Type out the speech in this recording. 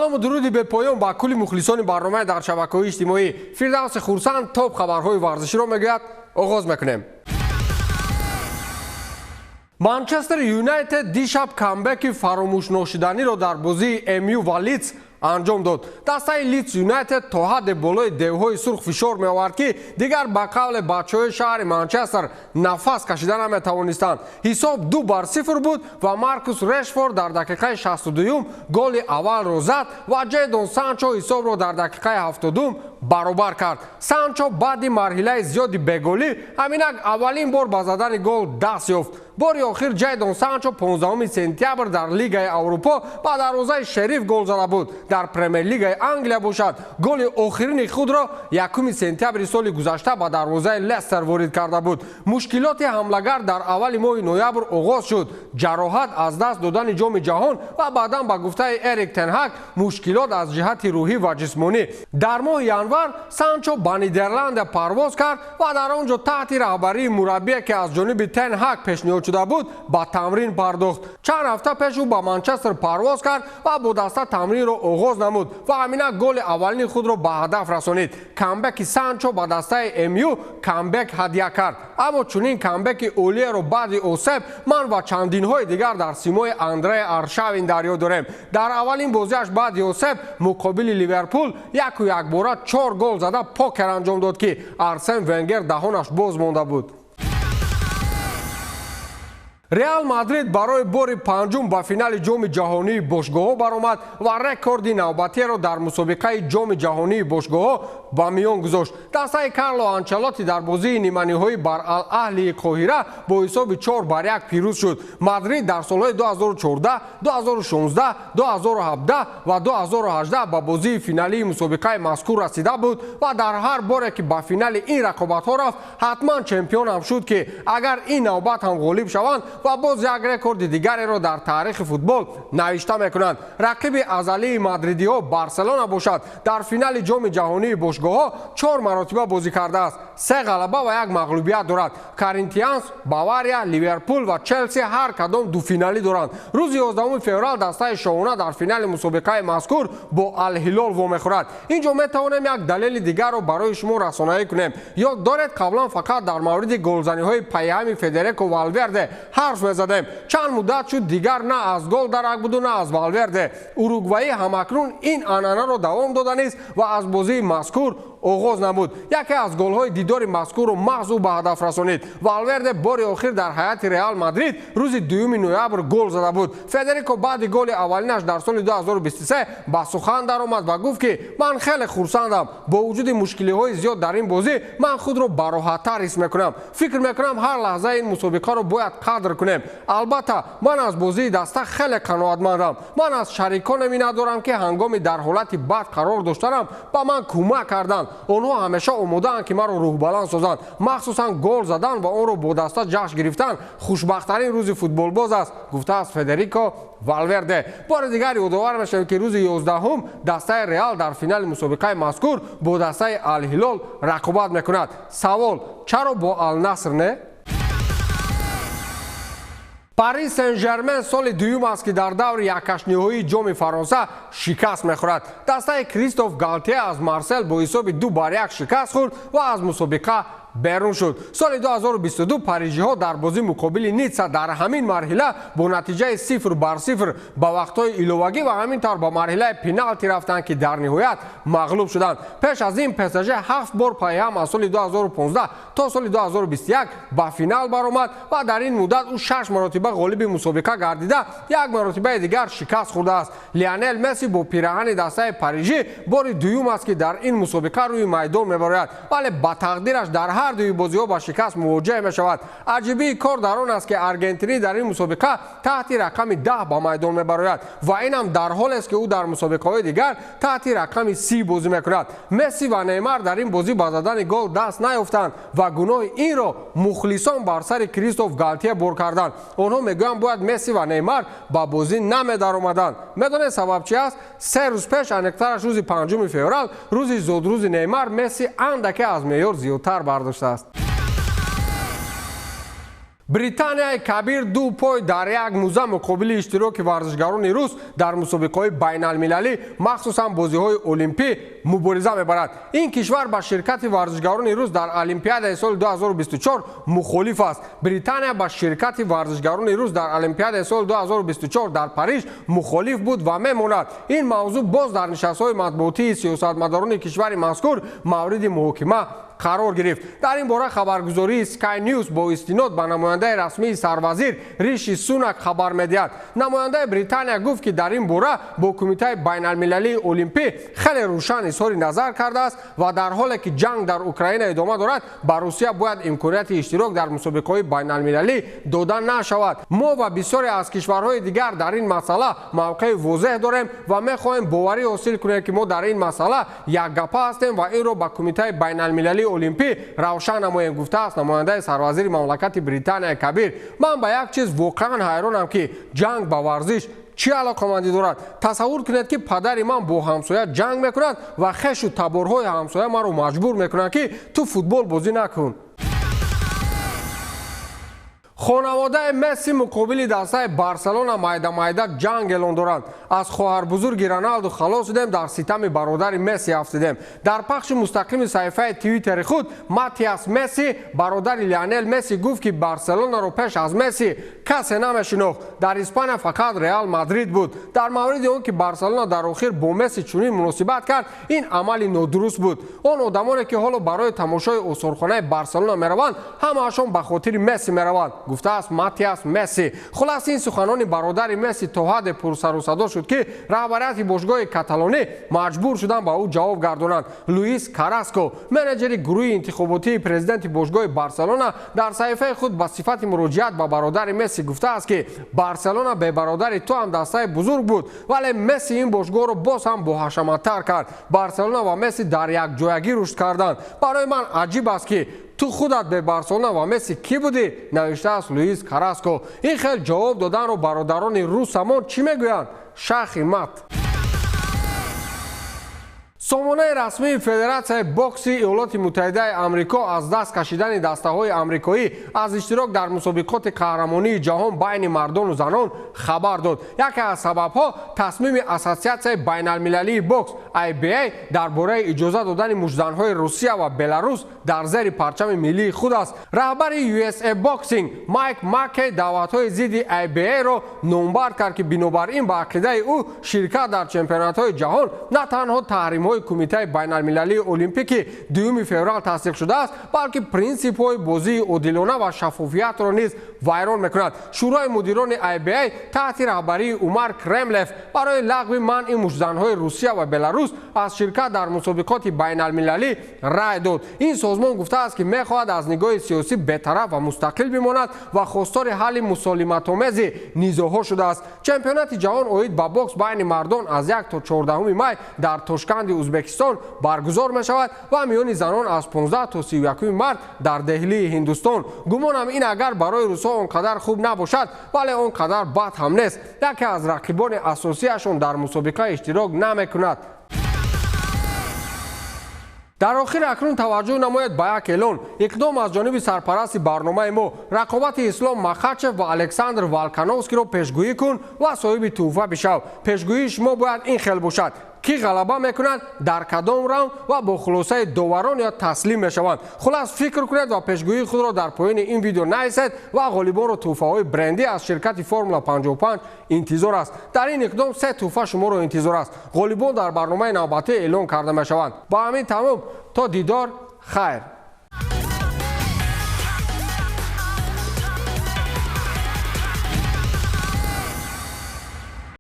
салому дуруди бепоён ба кулли мухлисони барномаи дар шабакаҳои иҷтимоӣ. Фирдавси Хурсанд топ хабарҳои варзиширо мегӯяд. оғоз мекунем. Манчестер Юнайтед дишаб камбеки фаромӯшношиданиро дар бозии МЮ ва Лидс анҷом дод. Дастаи Лидс Юнайтед то ҳадде болои девҳои сурх фишор меовард ки дигар ба қавли бачаҳои шаҳри Манчестер нафас кашида наметавонистанд. ҳисоб 2-0 буд ва Маркус Решфорд дар дақиқаи 62 голи аввалро зад ва Ҷейдон Санчо ҳисобро дар дақиқаи 70 баробар кард. Санчо баъди марҳилаи зиёди беголӣ ҳаминак аввалин бор ба задани гол даст ёфт. бори охир Ҷейдон Санчо 15 сентябр дар Лигаи Аврупо ба дарвозаи Шериф гол зада буд. дар Премер-лигаи Англия бошад голи охирини худро 1 сентябри соли гузашта ба дарвозаи Лестер ворид карда буд. мушкилоти ҳамлагар дар аввали моҳи ноябр оғоз шуд. ҷароҳат, аз даст додани ҷоми ҷаҳон ва баъдан ба гуфтаи Эрик Тен Ҳаг мушкилот аз ҷиҳати рӯҳӣ ва ҷисмонӣ. дар моҳи январ Санчо ба Нидерландия парвоз кард ва дар он ҷо таҳти раҳбарии мураббие ки аз ҷониби Тен Ҳаг пешниҳод шуда буд ба тамрин пардохт. чанд ҳафта пеш ӯ ба Манчестер парвоз кард ва бо даста тамринро оғоз намуд ва ҳаминак голи аввалини худро ба ҳадаф расонид. камбеки Санчо ба дастаи МЮ камбек ҳадя кард. аммо чунин камбеки олиеро баъди осеб ман ва чандинҳои дигар дар симои Андреа Аршавин дар ёд дорем. дар аввалин бозиаш баъди осеб муқобили Ливерпул 1-1 4 гол зада покер анҷом дод ки Арсен Венгер даҳонаш боз монда буд. Реал Мадрид барои бори панҷум ба финали ҷоми ҷаҳонии бошгоҳҳо баромад ва рекорди навбатиеро дар мусобиқаи ҷоми ҷаҳонии бошгоҳҳо ба миён гузошт. дастаи Карло Анчелоти дар бозии ниманиҳоӣ бар Ал-Аҳлии Қоҳира бо ҳисоби 4-1 пирӯз шуд. Мадрид дар солҳои 2014, 2016, 2017 ва 2018 ба бозии финалии мусобиқаи мазкур расида буд ва дар ҳар боре ки ба финали ин рақобатҳо рафт ҳатман чемпион ҳам шуд ки агар ин навбат ҳам ғолиб шаванд ва боз як рекорди дигареро дар таърихи футбол навишта мекунанд. рақиби азалии мадридиҳо Барселона бошад. дар финали ҷоми ҷаҳонии бошгоҳҳо 4 маротиба бозӣ кардааст. 3 ғалаба ва 1 мағлубият дорад. Коринтианс, Бавария, Ливерпул ва Челси ҳар кадом ду финалӣ доранд. рӯзи 11 феврал дастаи шоҳона дар финали мусобиқаи мазкур бо Ал-Ҳилол вомехӯрад. инҷо метавонем як далели дигарро барои шумо расонаӣ кунем. ёд доред қаблан фақат дар мавриди голзаниҳои пайҳами Федерико Валверде ҳарф мезадем. чанд муддат шуд дигар на аз гол дарак буду на аз Валверде. уругваӣ ҳамакнун ин анъанаро давом дода низ ва аз бозии мазкур оғоз намуд. яке аз голҳои дидори мазкурро мағз ӯ ба ҳадаф расонид. Валверде бори охир дар ҳайати Реал Мадрид рӯзи 2 ноябр гол зада буд. Федерико баъди голи аввалинаш дар соли 2023 ба сухан даромад ва гуфт ки ман хеле хурсандам. бо вуҷуди мушкилиҳои зиёд дар ин бозӣ ман худро бароҳаттар ҳис мекунам. фикр мекунам ҳар лаҳзаи ин мусобиқаро бояд қадр кунем. албатта ман аз бозии даста хеле қаноатмандам. ман аз шариконе миннат дорам ки ҳангоми дар ҳолати бад қарор доштанам ба ман кӯмак карданд. онҳо ҳамеша омодаанд ки маро рӯҳбаланд созанд. махсусан гол задан ва онро бо даста ҷашн гирифтан хушбахтарин рӯзи футболбоз аст, гуфтааст Федерико Валверде. бори дигар ёдовар мешавем ки рӯзи 11 дастаи Реал дар финали мусобиқаи мазкур бо дастаи Ал-Ҳилол рақобат мекунад. савол: чаро бо Ал-Наср не? Пари Сен-Жермен соли дуюм аст ки дар даври яккашниҳоии ҷоми Фаронса шикаст мехӯрад. дастаи Кристоф Галтие аз Марсел бо ҳисоби 2-1 шикаст хӯрд ва аз мусобиқа берун шуд. соли 2022 парижиҳо дар бозӣ муқобили Ницца дар ҳамин марҳила бо натиҷаи 0-0 ба вақтҳои иловагӣ ва ҳамин тавр ба марҳилаи пеналти рафтанд ки дар ниҳоят мағлуб шуданд. пеш аз ин ПСЖ 7 бор пайҳам аз соли 2015 то соли 2021 ба финал баромад ва дар ин муддат ӯ 6 маротиба ғолиби мусобиқа гардида, 1 маротибаи дигар шикаст хӯрдааст. Лионел Месси бо пираҳани дастаи парижӣ бори дуюм аст ки дар ин мусобиқа рӯи майдон мебарояд, вале ба тақдираш дар ҳар дуи бозиҳо ба шикаст мувоҷеҳ мешавад. аҷибии кор дар он аст ки аргентинӣ дар ин мусобиқа таҳти рақами 10 ба майдон мебарояд ва инам дар ҳолест ки ӯ дар мусобиқаҳои дигар таҳти рақами 30 бозӣ мекунад. Месси ва Неймар дар ин бозӣ ба задани гол даст наёфтанд ва гуноҳи инро мухлисон бар сари Кристоф Галтие бор карданд. онҳо мегӯянд бояд Месси ва Неймар ба бозӣ намедаромаданд. медонед сабаб чи аст? 3 рӯз пеш, аниқтараш рӯзи 5 феврал, рӯзи зодрӯзи Неймар, Месси андаке аз меъёр зиёдтар бардоштааст. британияи кабир 2 пой дар як мӯза муқобили иштироки варзишгарони рус дар мусобиқаҳои байналмилалӣ махсусан бозиҳои олимпӣ мубориза мебарад. ин кишвар ба ширкати варзишгарони рус дар олимпиадаи соли 2024 мухолиф аст. британия ба ширкати варзишгарони рус дар олимпиадаи соли 2024 дар париж мухолиф буд ва мемонад. ин мавзӯъ боз дар нишастҳои матбуотии сиёсатмадорони кишвари мазкур мавриди муҳокима қарор гирифт. дар ин бора хабаргузории Sky News бо истинод ба намояндаи расмии сарвазир Риши Сунак хабар медиҳад. намояндаи британия гуфт ки дар ин бора бо кумитаи байналмилалии олимпӣ хеле рӯшан изҳори назар кардааст ва дар ҳоле ки ҷанг дар Украина идома дорад ба Русия бояд имконияти иштирок дар мусобиқаҳои байналмилалӣ дода нашавад. мо ва бисёре аз кишварҳои дигар дар ин масъала мавқеи возеҳ дорем ва мехоҳем боварӣ ҳосил кунем ки мо дар ин масъала якгапа ҳастем ва инро ба кумитаи байналмилалии олимпӣ равшан намоем, гуфтааст намояндаи сарвазири мамлакати британияи кабир. ман ба як чиз воқеан ҳайронам ки ҷанг ба варзиш чӣ алоқамандӣ дорад. тасаввур кунед ки падари ман бо ҳамсоя ҷанг мекунад ва хешу таборҳои ҳамсоя маро маҷбур мекунанд ки ту футбол бозӣ накун. خانواده مسی مقابل دستای بارسلونا майда جنگ اعلان دارند. از خواهر بزرگ رونالدو خلاص شدیم، در ستم برادر مسی افتادیم. در پخش مستقیم صفحه توییتر خود ماتیاس مسی برادر لیونل مسی گفت که بارسلونا رو پیش از مسی کسی نمی‌شناخت. در اسپانیا فقط رئال مادرید بود. در مورد اون که بارسلونا در آخر با مسی چنین مناسبت کرد، این عملی نادرست بود. اون آدمانی که حالا برای تماشای استخوان‌های بارسلونا میروند، همه‌شون به خاطر مسی میروند. گفته است ماتیاس مسی. خلاص این سخنان برادر مسی تا حد پرسر و صدا شد که رهبریت باشگاه کاتالونی مجبور شدند به او جواب گردانند. لوئیس کاراسکو منیجر گروه انتخاباتی پرزیدنت باشگاه بارسلونا در صحیفه خود به صفت مراجعت به برادر مسی گفته است که بارسلونا به برادر تو هم دسته بزرگ بود، ولی مسی این باشگاه را باز هم با حشمت‌تر کرد. بارسلونا و مسی در یک جایگی رشد کردند. برای من عجیب است که تو خودت به بارسلونا و مسی کی بودی؟ نوشته است لوئیس کاراسکو. این خیلی جواب دادن رو برادران روسمون چی میگویند؟ شاخی مات. سامانه رسمی فدراسیای بوکس ایالات متحده آمریکا از دست کشیدن دسته‌های آمریکایی از اشتراک در مسابقات قهرمانی جهان بین مردان و زنان خبر داد. یکی از سبب‌ها تصمیم اساسیاسیون بین‌المللی بوکس IBA درباره اجازه دادن مجدانهای روسیه و بلاروس در زیر پرچم ملی خود است. رهبر USA باکسینگ مایک ماکی دعوت‌های ضد IBA را نامبر کرد که بنابراین با عقیده او شرکت در چمپیونات‌های جهان نه تنها تحریم‌های کمیته بین‌المللی المپیک 2 فوریه تصدیق شده است، بلکه پرینسیپ‌های بازی عادلانه و شفافیت را نیز ویران می‌کند. شورای مدیران IBA تحت رهبری عمر کرملف برای لغو منع مجدانهای روسیه و بلاروس از شرکت در مسابقات بین‌المللی رأی داد. این سازمان گفته است که می‌خواهد از نگاه سیاسی بی‌طرف و مستقل بماند و خواستار حل مسالمت‌آمیز نزاع‌ها شده است. چمپیونات جهان اوید با بوکس بین مردان از 1 تا 14 می در تاشکند ازبکستان برگزار می شود و میان زنان از 15 تا 31 مارس در دهلی هندوستان. گمانم این اگر برای روس‌ها اونقدر خوب نباشد، ولی اونقدر بد هم نیست. یکی از رقیبان اساسیشون در مسابقه اشتراک نمی‌کند. در آخر اکنون توجه نماید به یک اعلان. اقدام از جانب سرپرست برنامه ما رقابت اسلام مخاچف و الکساندر والکانوفسکی را پیشگویی کن و صاحب تحفه بشو. پیشگویی شما باید این خیلی باشد: کی غلبه میکنند در کدام راوند و با خلاصه داوران یا تسلیم میشوند. خلاص فکر کنید و پیشگویی خود را در پایین این ویدیو نویسید و غالبان را تحفه های برندی از شرکت فرمولا 55 انتظار است. در این اقدام 3 تحفه شما را انتظار است. غالبان در برنامه نوبتی اعلان کرده میشوند. با همین تمام، تا دیدار، خیر.